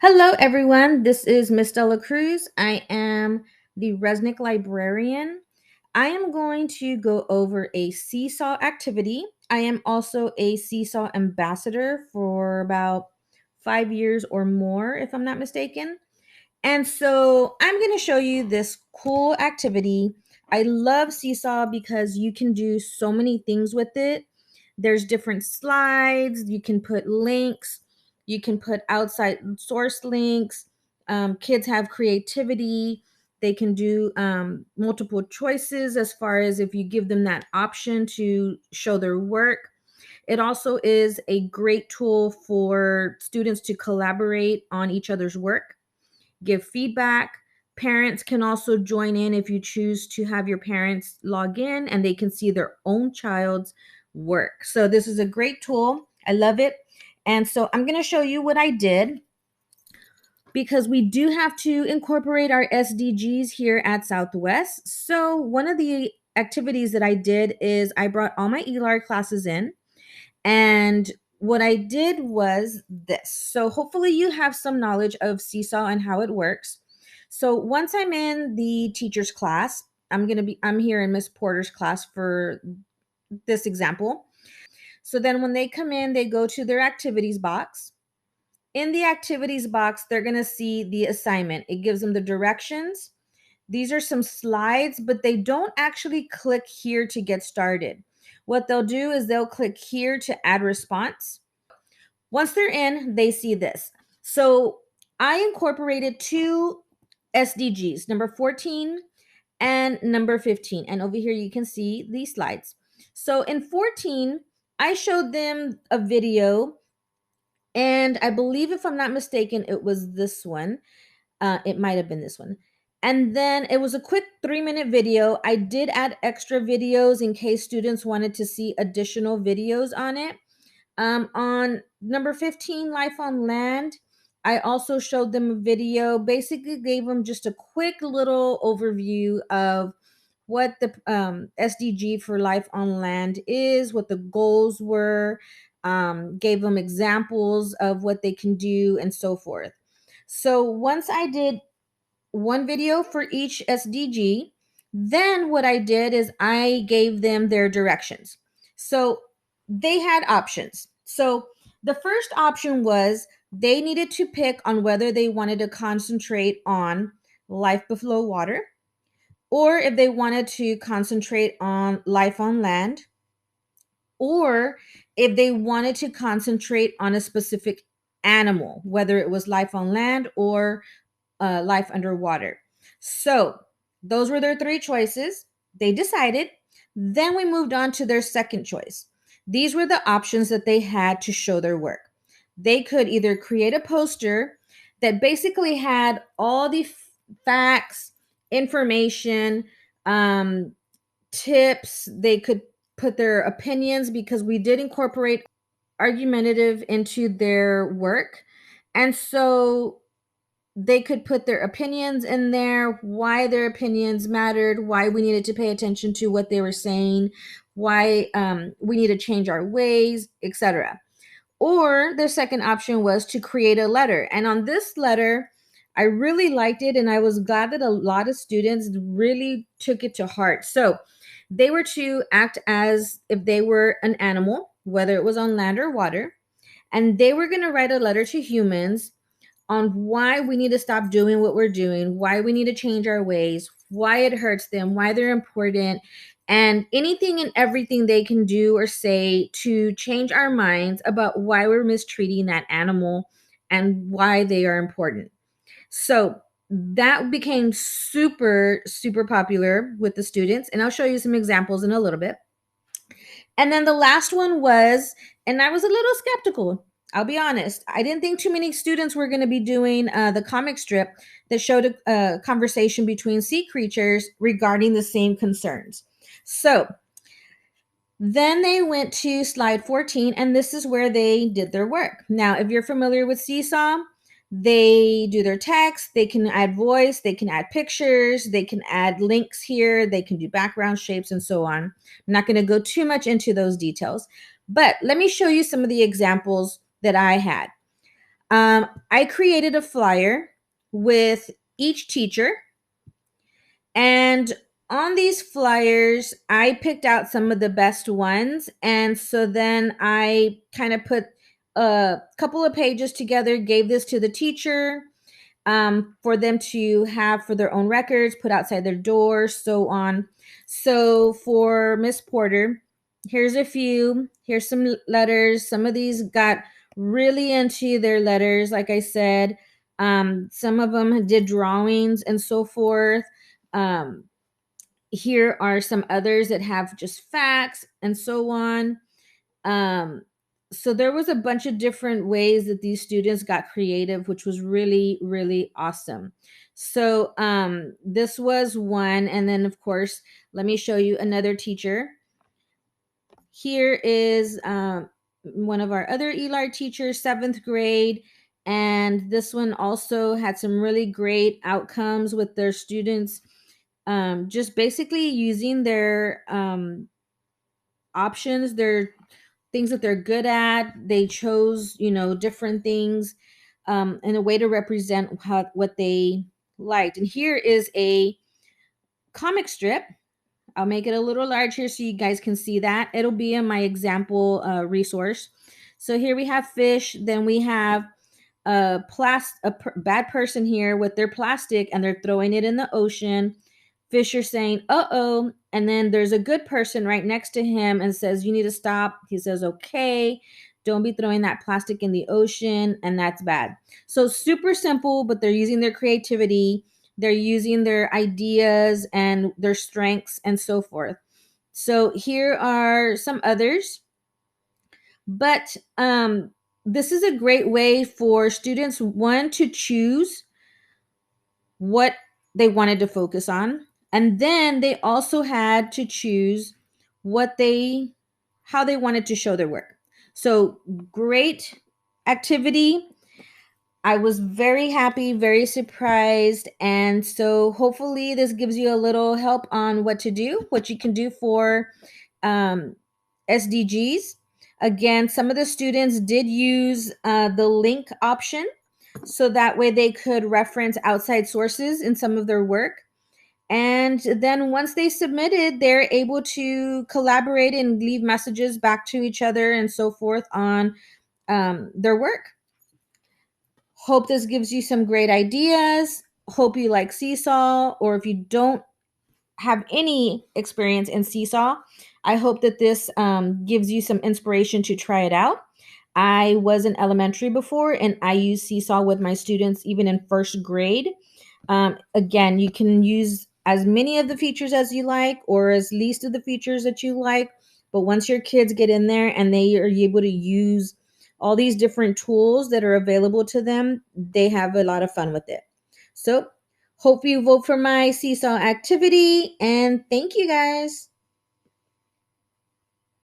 Hello, everyone. This is Miss Dela Cruz. I am the Resnick librarian. I am going to go over a Seesaw activity. I am also a Seesaw ambassador for about 5 years or more, if I'm not mistaken. And so I'm going to show you this cool activity. I love Seesaw because you can do so many things with it. There's different slides, you can put links, you can put outside source links. Kids have creativity. They can do multiple choices as far as if you give them that option to show their work. It also is a great tool for students to collaborate on each other's work, give feedback. Parents can also join in if you choose to have your parents log in and they can see their own child's work. So this is a great tool. I love it. And so I'm going to show you what I did because we do have to incorporate our SDGs here at Southwest. So one of the activities that I did is I brought all my ELAR classes in, and what I did was this. So hopefully you have some knowledge of Seesaw and how it works. So once I'm in the teacher's class, I'm here in Miss Porter's class for this example. So then when they come in, they go to their activities box. In the activities box, they're going to see the assignment. It gives them the directions. These are some slides, but they don't actually click here to get started. What they'll do is they'll click here to add response. Once they're in, they see this. So I incorporated two SDGs, number 14 and number 15. And over here, you can see these slides. So in 14, I showed them a video, and I believe, if I'm not mistaken, it was this one. It might have been this one. And then it was a quick 3-minute video. I did add extra videos in case students wanted to see additional videos on it. On number 15, Life on Land, I also showed them a video, basically gave them just a quick little overview of what the SDG for Life on Land is, what the goals were, gave them examples of what they can do, and so forth. So once I did one video for each SDG, then what I did is I gave them their directions. So they had options. So the first option was they needed to pick on whether they wanted to concentrate on life below water, or if they wanted to concentrate on life on land, or if they wanted to concentrate on a specific animal, whether it was life on land or life underwater. So those were their three choices. They decided. Then we moved on to their second choice. These were the options that they had to show their work. They could either create a poster that basically had all the facts, information, tips. They could put their opinions, because we did incorporate argumentative into their work. And so they could put their opinions in there, why their opinions mattered, why we needed to pay attention to what they were saying, why we need to change our ways, etc. Or their second option was to create a letter. And on this letter, I really liked it, and I was glad that a lot of students really took it to heart. So they were to act as if they were an animal, whether it was on land or water, and they were going to write a letter to humans on why we need to stop doing what we're doing, why we need to change our ways, why it hurts them, why they're important, and anything and everything they can do or say to change our minds about why we're mistreating that animal and why they are important. So that became super, super popular with the students. And I'll show you some examples in a little bit. And then the last one was, and I was a little skeptical, I'll be honest. I didn't think too many students were going to be doing the comic strip that showed a conversation between sea creatures regarding the same concerns. So then they went to slide 14, and this is where they did their work. Now, if you're familiar with Seesaw, they do their text, they can add voice, they can add pictures, they can add links here, they can do background shapes, and so on. I'm not going to go too much into those details, but let me show you some of the examples that I had. I created a flyer with each teacher, and on these flyers, I picked out some of the best ones. And so then I kind of put a couple of pages together, gave this to the teacher, for them to have for their own records, put outside their door, so on. So for Miss Porter, here's a few. Here's some letters. Some of these got really into their letters, like I said. Some of them did drawings and so forth. Um, Here are some others that have just facts and so on. Um, so there was a bunch of different ways that these students got creative, which was really, really awesome. So this was one. And then, of course, let me show you another teacher. Here is one of our other ELAR teachers, 7th grade. And this one also had some really great outcomes with their students, just basically using their options, their things that they're good at. They chose, different things in a way to represent what they liked. And here is a comic strip. I'll make it a little large here so you guys can see that. It'll be in my example resource. So here we have fish. Then we have bad person here with their plastic, and they're throwing it in the ocean. Fish are saying, uh-oh. And then there's a good person right next to him and says, you need to stop. He says, okay, don't be throwing that plastic in the ocean, and that's bad. So super simple, but they're using their creativity. They're using their ideas and their strengths and so forth. So here are some others. But this is a great way for students, one, to choose what they wanted to focus on. And then they also had to choose how they wanted to show their work. So great activity. I was very happy, very surprised. And so hopefully this gives you a little help on what to do, what you can do for um, SDGs. Again, some of the students did use the link option, so that way they could reference outside sources in some of their work. And then once they submitted, they're able to collaborate and leave messages back to each other and so forth on their work. Hope this gives you some great ideas. Hope you like Seesaw, or if you don't have any experience in Seesaw, I hope that this gives you some inspiration to try it out. I was in elementary before, and I used Seesaw with my students even in 1st grade. Again, you can use as many of the features as you like, or as least of the features that you like. But once your kids get in there and they are able to use all these different tools that are available to them, they have a lot of fun with it. So hope you vote for my Seesaw activity, and thank you guys.